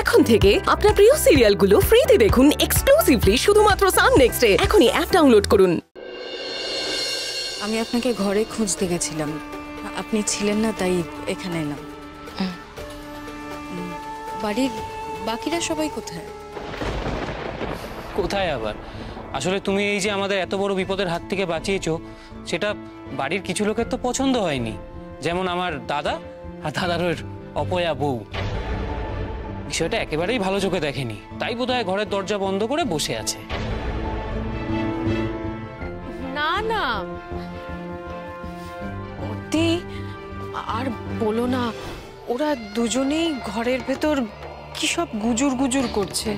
এখন থেকে আপনার প্রিয় সিরিয়ালগুলো ফ্রিতে দেখুন এক্সক্লুসিভলি শুধুমাত্র সান নেক্সটে। এখনই অ্যাপ ডাউনলোড করুন। আমি আপনাকে ঘরে খুঁজতে গেছিলাম, আপনি ছিলেন না, তাই এখানে এলাম। বাড়ির বাকিরা সবাই কোথায়? কোথায় আবার? আসলে তুমি এই যে আমাদের এত বড় বিপদের হাত থেকে বাঁচিয়েছো, সেটা বাড়ির কিছু লোকের তো পছন্দ হয়নি। যেমন আমার দাদা আর দাদার অপয়া বউ। বিষয়টা একেবারেই ভালো চোখে দেখেনি, তাই বোধহয় ঘরের দরজা বন্ধ করে বসে আছে। না না অতি আর বলো না, ওরা দুজনেই ঘরের ভেতর কি সব গুজুর গুজুর করছে।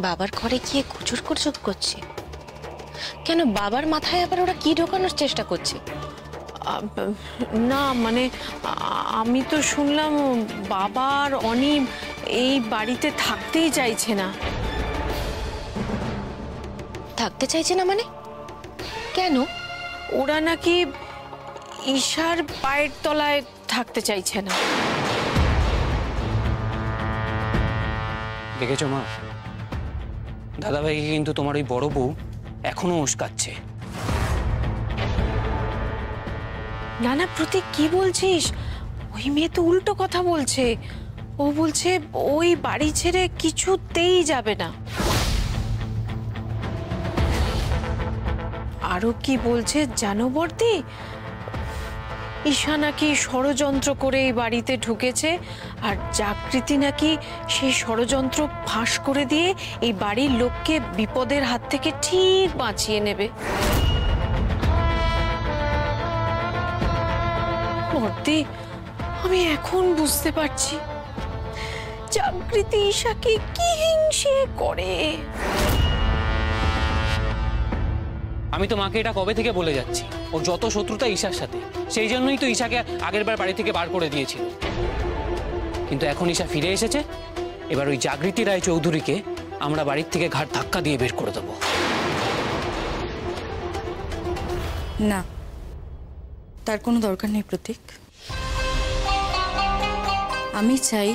বাবার ঘরে গিয়ে গুজুর গুজুর করছে কেন? বাবার মাথায় আবার ওরা কি ঢোকানোর চেষ্টা করছে? না মানে আমি তো শুনলাম বাবার অনিম এই বাড়িতে থাকতেই চাইছে না। থাকতে চাইছে না মানে? কেন? ওরা নাকি ঈশার পায়ের তলায় থাকতে চাইছে না। দেখেছো মা, দাদাভাইকে কিন্তু তোমার ওই বড় বউ এখনো উস্কাচ্ছে। না না প্রতীক, কি বলছিস? ওই মেয়ে তো উল্টো কথা বলছে। ও বলছে ওই বাড়ি ছেড়ে কিছুতেই যাবে না। আরো কি বলছে জানো বর্দি? ঈশা নাকি ষড়যন্ত্র করে এই বাড়িতে ঢুকেছে, আর জাগৃতি নাকি সেই ষড়যন্ত্র ফাঁস করে দিয়ে এই বাড়ির লোককে বিপদের হাত থেকে ঠিক বাঁচিয়ে নেবে। বর্দি, আমি এখন বুঝতে পারছি জাগৃতি ঈশাকে কি হিংসে করে। আমি তো মাকে এটা কবে থেকে বলে যাচ্ছি, ও যত শত্রুতা ঈশার সাথে, সেই জন্যই তো ঈশাকে আগের বার বাড়ি থেকে বার করে দিয়েছিল। কিন্তু এখন ঈশা ফিরে এসেছে, এবার ওই জাগৃতি রায় চৌধুরীকে আমরা বাড়ির থেকে ঘাট ধাক্কা দিয়ে বের করে দেবো। না, তার কোনো দরকার নেই প্রতীক। আমি চাই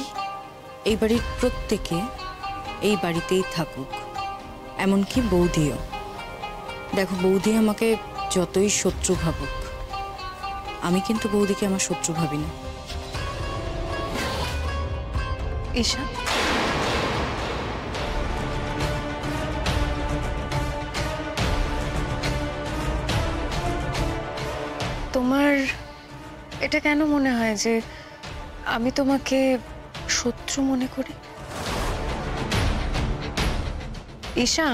এই বাড়ির প্রত্যেকে এই বাড়িতেই থাকুক, এমনকি বৌদিও। দেখো, বৌদি আমাকে যতই শত্রু ভাবুক, আমি কিন্তু বৌদিকে আমার শত্রু ভাবি না। ঈশা, তোমার এটা কেন মনে হয় যে আমি তোমাকে শত্রু মনে করি? ঈশা,